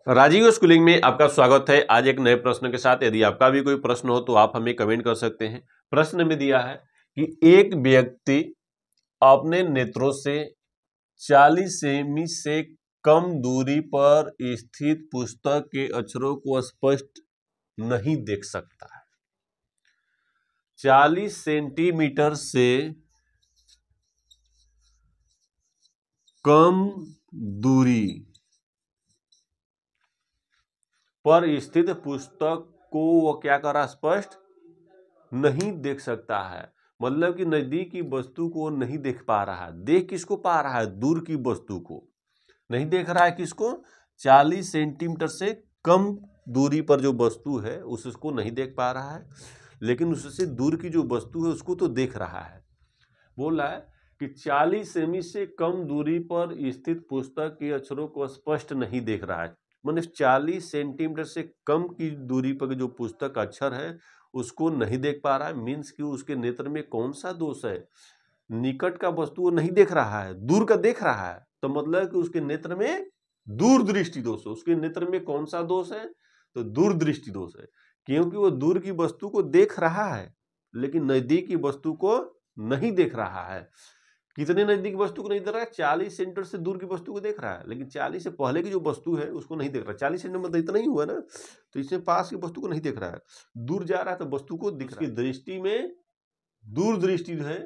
Rajiv schooling में आपका स्वागत है। आज एक नए प्रश्न के साथ। यदि आपका भी कोई प्रश्न हो तो आप हमें कमेंट कर सकते हैं। प्रश्न में दिया है कि एक व्यक्ति अपने नेत्रों से 40 सेमी से कम दूरी पर स्थित पुस्तक के अक्षरों को स्पष्ट नहीं देख सकता है। 40 सेंटीमीटर से कम दूरी पर स्थित पुस्तक को वो क्या कर रहा है? स्पष्ट नहीं देख सकता है। मतलब कि नजदीक की वस्तु को नहीं देख पा रहा है। देख किसको पा रहा है? दूर की वस्तु को नहीं देख रहा है। किसको? 40 सेंटीमीटर से कम दूरी पर जो वस्तु है उसको नहीं देख पा रहा है, लेकिन उससे दूर की जो वस्तु है उसको तो देख रहा है। बोल रहा है कि 40 सेमी से कम दूरी पर स्थित पुस्तक के अक्षरों को स्पष्ट नहीं देख रहा है। मतलब 40 सेंटीमीटर से कम की दूरी पर जो पुस्तक का अक्षर है उसको नहीं देख पा रहा है। मीन्स कि उसके नेत्र में कौन सा दोष है? निकट का वस्तु वो नहीं देख रहा है, दूर का देख रहा है। तो मतलब कि उसके नेत्र में दूरदृष्टि दोष है। उसके नेत्र में कौन सा दोष है? तो दूरदृष्टि दोष है, क्योंकि वो दूर की वस्तु को देख रहा है लेकिन नजदीक की वस्तु को नहीं देख रहा है। कितने नजदीक वस्तु को नहीं देख रहा है? 40 सेंटीमीटर से दूर की वस्तु को देख रहा है, लेकिन 40 से पहले की जो वस्तु है उसको नहीं देख रहा। 40 सेंटीमीटर मतलब इतना ही हुआ ना, तो इसमें पास की वस्तु को नहीं देख रहा है। दूर जा रहा है तो वस्तु को दिख रहा है। दृष्टि में दूरदृष्टि है,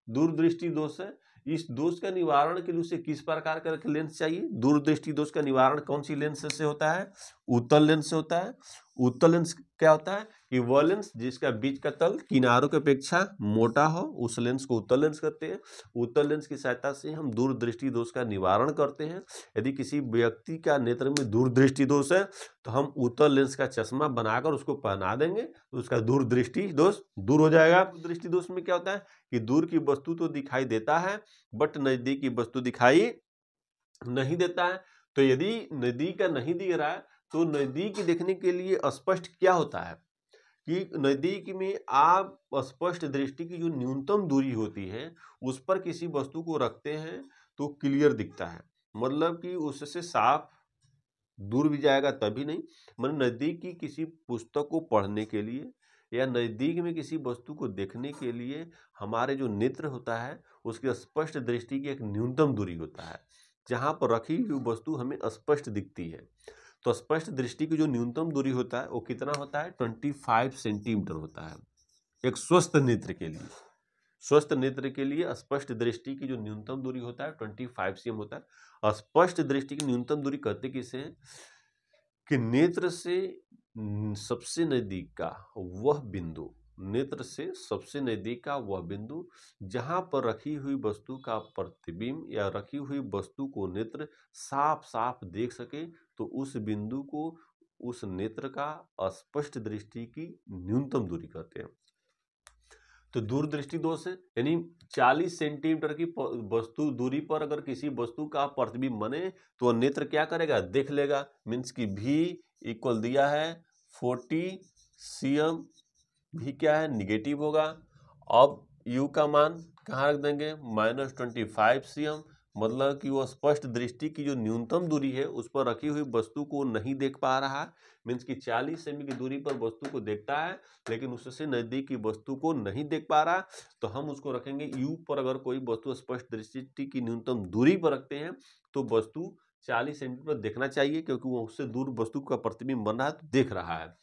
दूरदृष्टि दोष है। इस दोष का निवारण के लिए उसे किस प्रकार का लेंस चाहिए? दूरदृष्टि दोष का निवारण कौन सी लेंस से होता है? उत्तल लेंस से होता है। उत्तल लेंस क्या होता है कि वह लेंस जिसका बीच का तल किनारों की अपेक्षा मोटा हो, उस लेंस को उत्तल लेंस कहते हैं। उत्तल लेंस की सहायता से हम दूरदृष्टि दोष का निवारण करते हैं। यदि किसी व्यक्ति का नेत्र में दूरदृष्टि दोष है तो हम उत्तल लेंस का चश्मा बनाकर उसको पहना देंगे तो उसका दूरदृष्टि दोष दूर हो जाएगा। दृष्टि दोष में क्या होता है कि दूर की वस्तु तो दिखाई देता है बट नजदीक की वस्तु दिखाई नहीं देता है। तो यदि नजदीक का नहीं दिख रहा है तो नजदीक देखने के लिए स्पष्ट क्या होता है कि नजदीक में आप स्पष्ट दृष्टि की जो न्यूनतम दूरी होती है उस पर किसी वस्तु को रखते हैं तो क्लियर दिखता है। मतलब कि उससे साफ दूर भी जाएगा तभी नहीं। मतलब नजदीक की किसी पुस्तक को पढ़ने के लिए या नजदीक में किसी वस्तु को देखने के लिए हमारे जो नेत्र होता है उसकी स्पष्ट दृष्टि की एक न्यूनतम दूरी होता है जहां पर रखी हुई वस्तु हमें स्पष्ट दिखती है। तो स्पष्ट दृष्टि की जो न्यूनतम दूरी होता है वो कितना होता है? 25 सेंटीमीटर होता है एक स्वस्थ नेत्र के लिए। स्वस्थ नेत्र के लिए स्पष्ट दृष्टि की जो न्यूनतम दूरी होता है 25 cm होता है। स्पष्ट दृष्टि की न्यूनतम दूरी कहते किसे हैं कि नेत्र से सबसे नजदीक का वह बिंदु, नेत्र से सबसे नजदीक का वह बिंदु जहां पर रखी हुई वस्तु का प्रतिबिंब या रखी हुई वस्तु को नेत्र साफ साफ देख सके तो उस बिंदु को उस नेत्र का स्पष्ट दृष्टि की न्यूनतम दूरी कहते हैं। तो दूरदृष्टि दोष है यानी 40 सेंटीमीटर की वस्तु दूरी पर अगर किसी वस्तु का प्रतिबिंब बने तो नेत्र क्या करेगा? देख लेगा। मीन्स कि V इक्वल दिया है 40 cm। भी क्या है? निगेटिव होगा। अब U का मान कहाँ रख देंगे? -25 cm। मतलब कि वो स्पष्ट दृष्टि की जो न्यूनतम दूरी है उस पर रखी हुई वस्तु को नहीं देख पा रहा है। मीन्स कि 40 सेमी की दूरी पर वस्तु को देखता है लेकिन उससे नजदीक की वस्तु को नहीं देख पा रहा। तो हम उसको रखेंगे U पर। अगर कोई वस्तु स्पष्ट दृष्टि की न्यूनतम दूरी पर रखते हैं तो वस्तु 40 सेंटीमीटर देखना चाहिए क्योंकि वो उससे दूर वस्तु का प्रतिबिंब बन रहा है तो देख रहा है।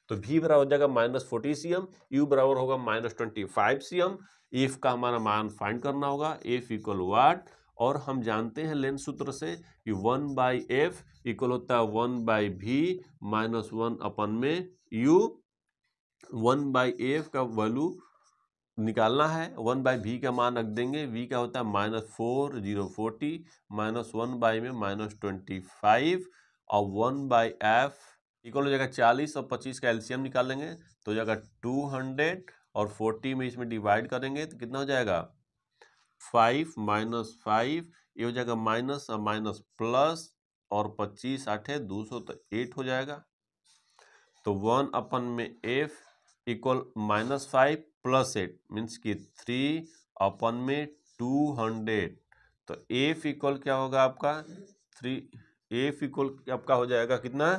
तो V बराबर हो जाएगा -40 cm, U बराबर होगा -25 cm। F का हमारा मान फाइंड करना होगा। F इक्वल वाट, और हम जानते हैं लेंस सूत्र से कि 1/f इक्वल होता है 1/v -1 अपन में U। 1/f का वैल्यू निकालना है। 1/v का मान रख देंगे। v का होता है -4040 -1 में -25 और 1/f इक्वल हो जाएगा 40 और 25 का एलसीएम निकाल लेंगे तो हो जाएगा 200 और 40 में इसमें डिवाइड करेंगे तो कितना हो जाएगा? 5 - 5 ये हो जाएगा माइनस और माइनस प्लस और 25 8 200 तो 8 हो जाएगा। तो 1 में f इक्वल -5 + 8 मीन्स कि 3 में 200। तो f इक्वल क्या होगा आपका? 3 एफ इक्वल आपका हो जाएगा कितना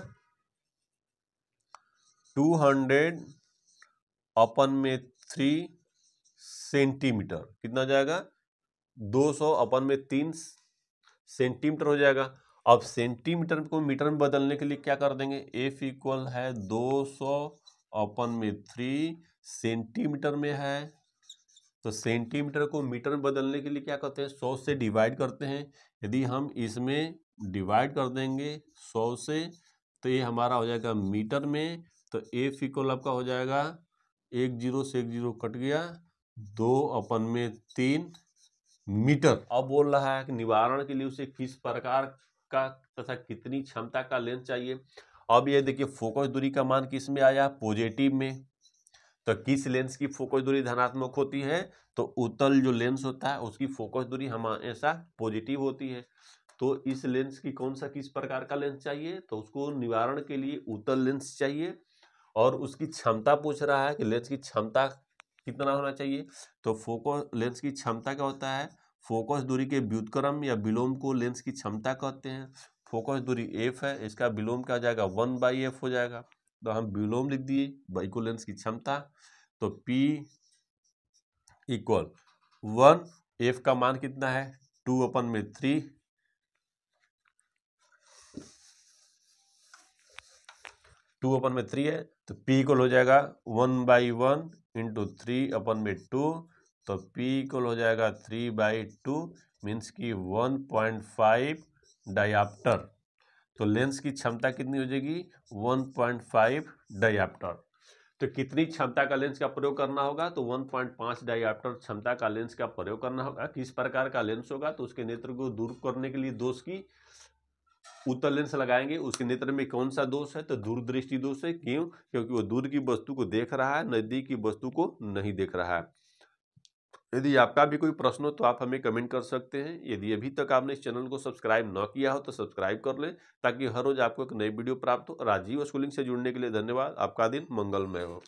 200/3 सेंटीमीटर, कितना हो जाएगा 200/3 सेंटीमीटर हो जाएगा। अब सेंटीमीटर को मीटर में बदलने के लिए क्या कर देंगे, एफ इक्वल है 200/3 सेंटीमीटर में है, तो सेंटीमीटर को मीटर में बदलने के लिए क्या करते हैं 100 से डिवाइड करते हैं। यदि हम इसमें डिवाइड कर देंगे 100 से तो ये हमारा हो जाएगा मीटर में, तो एफ इक्वल आपका हो जाएगा 1 0 से 1 0 कट गया 2/3 मीटर। अब बोल रहा है कि निवारण के लिए उसे किस प्रकार का तथा कितनी क्षमता का लेंस चाहिए। अब ये देखिए फोकस दूरी का मान किस में आया, पॉजिटिव में। तो किस लेंस की फोकस दूरी धनात्मक होती है, तो उत्तल जो लेंस होता है उसकी फोकस दूरी हमेशा पॉजिटिव होती है। तो इस लेंस की कौन सा किस प्रकार का लेंस चाहिए, तो उसको निवारण के लिए उत्तल लेंस चाहिए। और उसकी क्षमता पूछ रहा है कि लेंस की क्षमता कितना होना चाहिए, तो फोकस लेंस की क्षमता क्या होता है, फोकस दूरी के व्युत्क्रम या विलोम को लेंस की क्षमता कहते हैं। फोकस दूरी एफ है, इसका विलोम क्या हो जाएगा 1/f हो जाएगा, तो हम विलोम लिख दिए बाई को लेंस की क्षमता, तो P इक्वल 1, एफ का मान कितना है 2/3, 2/3 है, तो P इक्वल हो जाएगा 1/1 इंटू 3/2, तो P इक्वल हो जाएगा 3/2 मीन्स की 1.5 डायप्टर। तो लेंस की क्षमता कितनी हो जाएगी 1.5 डायप्टर। तो कितनी क्षमता का लेंस का प्रयोग करना होगा, तो 1.5 डायप्टर क्षमता का लेंस का प्रयोग करना होगा। किस प्रकार का लेंस होगा, तो उसके नेत्र को दूर करने के लिए दोष की उत्तल लेंस लगाएंगे। उसके नेत्र में कौन सा दोष है, तो दूरदृष्टि दोष है। क्यों, क्योंकि वो दूर की वस्तु को देख रहा है, नजदीक की वस्तु को नहीं देख रहा है। यदि आपका भी कोई प्रश्न हो तो आप हमें कमेंट कर सकते हैं। यदि अभी तक आपने इस चैनल को सब्सक्राइब न किया हो तो सब्सक्राइब कर लें, ताकि हर रोज आपको एक नई वीडियो प्राप्त हो। राजीव स्कूलिंग से जुड़ने के लिए धन्यवाद। आपका दिन मंगलमय हो।